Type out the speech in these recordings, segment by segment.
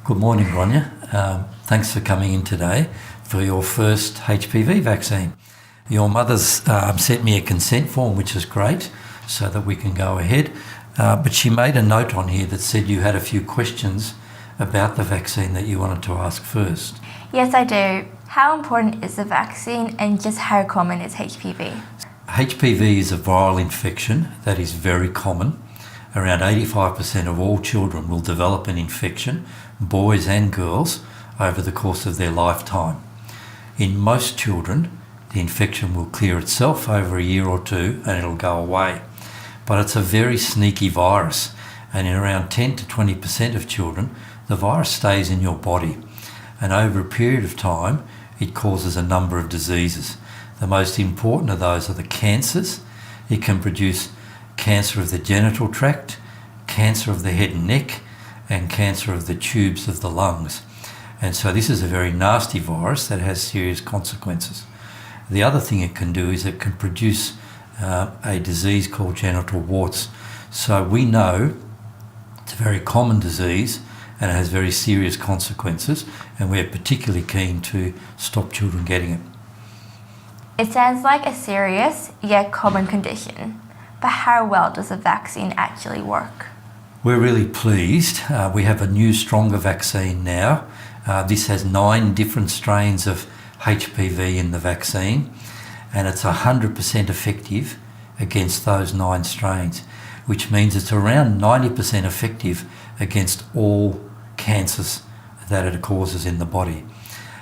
Good morning, Grania. Thanks for coming in today for your first HPV vaccine. Your mother's sent me a consent form, which is great, so that we can go ahead. But she made a note on here that said you had a few questions about the vaccine that you wanted to ask first. Yes, I do. How important is the vaccine and just how common is HPV? HPV is a viral infection that is very common. Around 85% of all children will develop an infection, boys and girls, over the course of their lifetime. In most children, the infection will clear itself over a year or two and it'll go away. But it's a very sneaky virus, and in around 10 to 20% of children, the virus stays in your body. And over a period of time, it causes a number of diseases. The most important of those are the cancers. It can produce cancer of the genital tract, cancer of the head and neck, and cancer of the tubes of the lungs. And so this is a very nasty virus that has serious consequences. The other thing it can do is it can produce a disease called genital warts. So we know it's a very common disease and it has very serious consequences, and we're particularly keen to stop children getting it. It sounds like a serious yet common condition, but how well does the vaccine actually work? We're really pleased. We have a new, stronger vaccine now. This has 9 different strains of HPV in the vaccine, and it's 100% effective against those 9 strains, which means it's around 90% effective against all cancers that it causes in the body.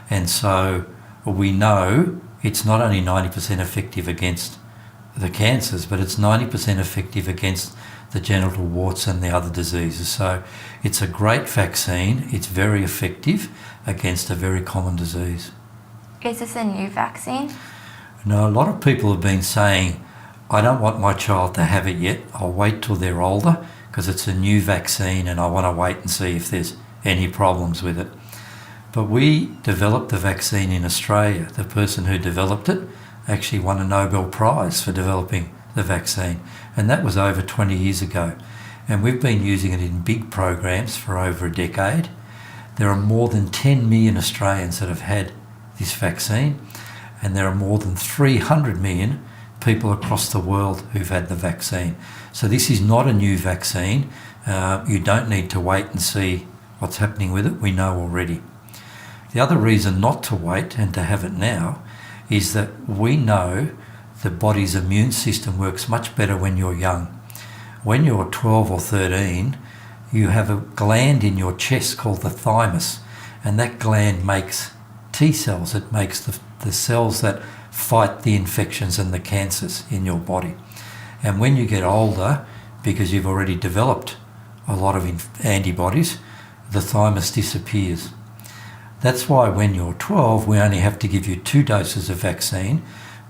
And so we know it's not only 90% effective against the cancers, but it's 90% effective against the genital warts and the other diseases. So it's a great vaccine. It's very effective against a very common disease. Is this a new vaccine? No, a lot of people have been saying, I don't want my child to have it yet. I'll wait till they're older because it's a new vaccine and I want to wait and see if there's any problems with it. But we developed the vaccine in Australia. The person who developed it actually won a Nobel Prize for developing the vaccine, and that was over 20 years ago. And we've been using it in big programs for over a decade. There are more than 10 million Australians that have had this vaccine, and there are more than 300 million people across the world who've had the vaccine. So this is not a new vaccine. You don't need to wait and see what's happening with it. We know already. The other reason not to wait and to have it now is that we know the body's immune system works much better when you're young. When you're 12 or 13, you have a gland in your chest called the thymus, and that gland makes T cells. It makes the cells that fight the infections and the cancers in your body. And when you get older, because you've already developed a lot of antibodies, the thymus disappears. That's why when you're 12, we only have to give you 2 doses of vaccine,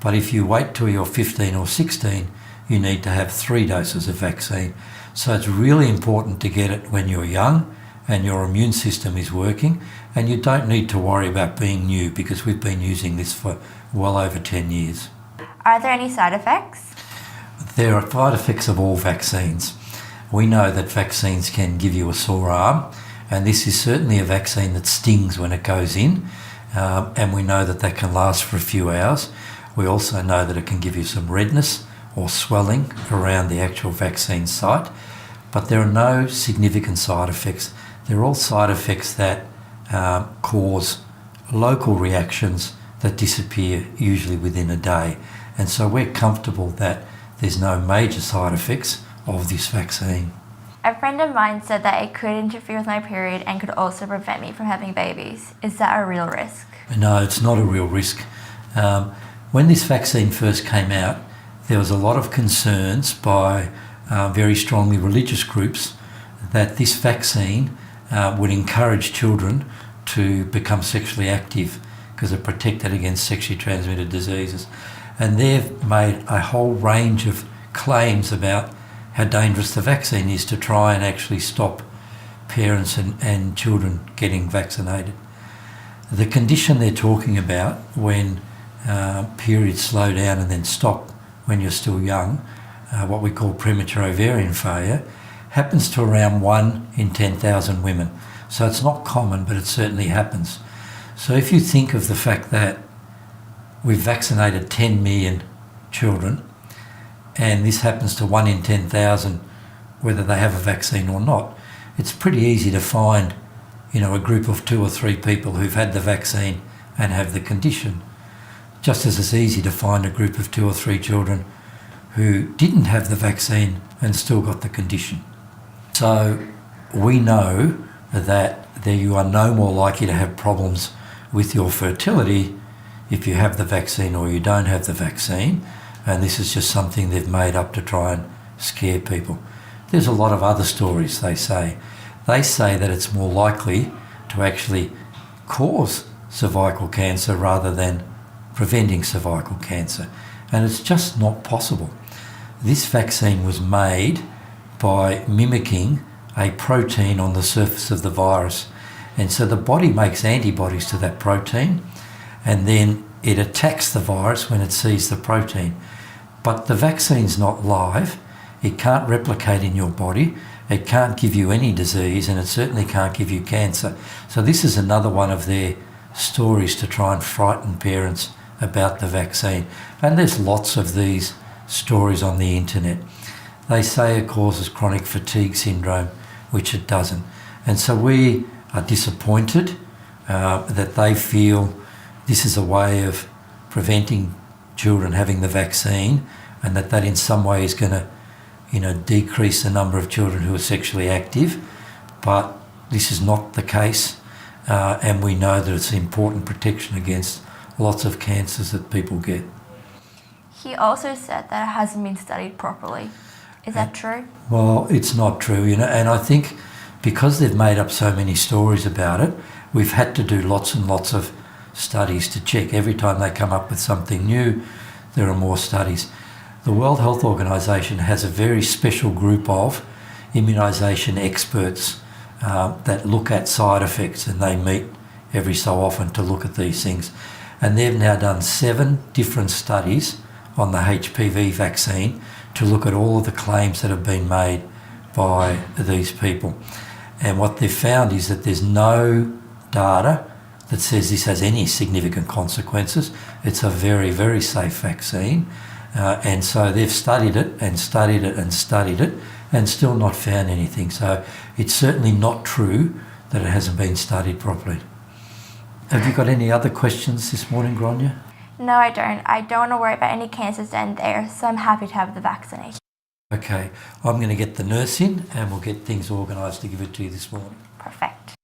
but if you wait till you're 15 or 16, you need to have 3 doses of vaccine. So it's really important to get it when you're young and your immune system is working, and you don't need to worry about being new because we've been using this for well over 10 years. Are there any side effects? There are side effects of all vaccines. We know that vaccines can give you a sore arm, and this is certainly a vaccine that stings when it goes in, and we know that that can last for a few hours. We also know that it can give you some redness or swelling around the actual vaccine site, but there are no significant side effects. They're all side effects that cause local reactions that disappear usually within a day. And so we're comfortable that there's no major side effects of this vaccine. A friend of mine said that it could interfere with my period and could also prevent me from having babies. Is that a real risk? No, it's not a real risk. When this vaccine first came out, there was a lot of concerns by very strongly religious groups that this vaccine would encourage children to become sexually active because it protected against sexually transmitted diseases. And they've made a whole range of claims about how dangerous the vaccine is to try and actually stop parents and children getting vaccinated. The condition they're talking about when periods slow down and then stop when you're still young, what we call premature ovarian failure, happens to around 1 in 10,000 women. So it's not common, but it certainly happens. So if you think of the fact that we've vaccinated 10 million children, and this happens to 1 in 10,000, whether they have a vaccine or not, it's pretty easy to find, a group of 2 or 3 people who've had the vaccine and have the condition. Just as it's easy to find a group of 2 or 3 children who didn't have the vaccine and still got the condition. So we know that you are no more likely to have problems with your fertility if you have the vaccine or you don't have the vaccine, and this is just something they've made up to try and scare people. There's a lot of other stories they say. They say that it's more likely to actually cause cervical cancer rather than preventing cervical cancer, and it's just not possible. This vaccine was made by mimicking a protein on the surface of the virus, and so the body makes antibodies to that protein, and then it attacks the virus when it sees the protein. But the vaccine's not live, it can't replicate in your body, it can't give you any disease, and it certainly can't give you cancer. So this is another one of their stories to try and frighten parents about the vaccine. And there's lots of these stories on the internet. They say it causes chronic fatigue syndrome, which it doesn't. And so we are disappointed that they feel this is a way of preventing children having the vaccine, and that in some way is going to decrease the number of children who are sexually active. But this is not the case, and we know that it's important protection against lots of cancers that people get. He also said that it hasn't been studied properly. Is that true? Well, it's not true, and I think because they've made up so many stories about it, we've had to do lots and lots of studies to check. Every time they come up with something new, there are more studies. The World Health Organization has a very special group of immunisation experts that look at side effects, and they meet every so often to look at these things. And they've now done 7 different studies on the HPV vaccine to look at all of the claims that have been made by these people. And what they've found is that there's no data that says this has any significant consequences. It's a very, very safe vaccine. And so they've studied it and studied it and studied it and still not found anything. So it's certainly not true that it hasn't been studied properly. Have you got any other questions this morning, Grania? No, I don't. I don't want to worry about any cancers down there, so I'm happy to have the vaccination. Okay, I'm going to get the nurse in and we'll get things organised to give it to you this morning. Perfect.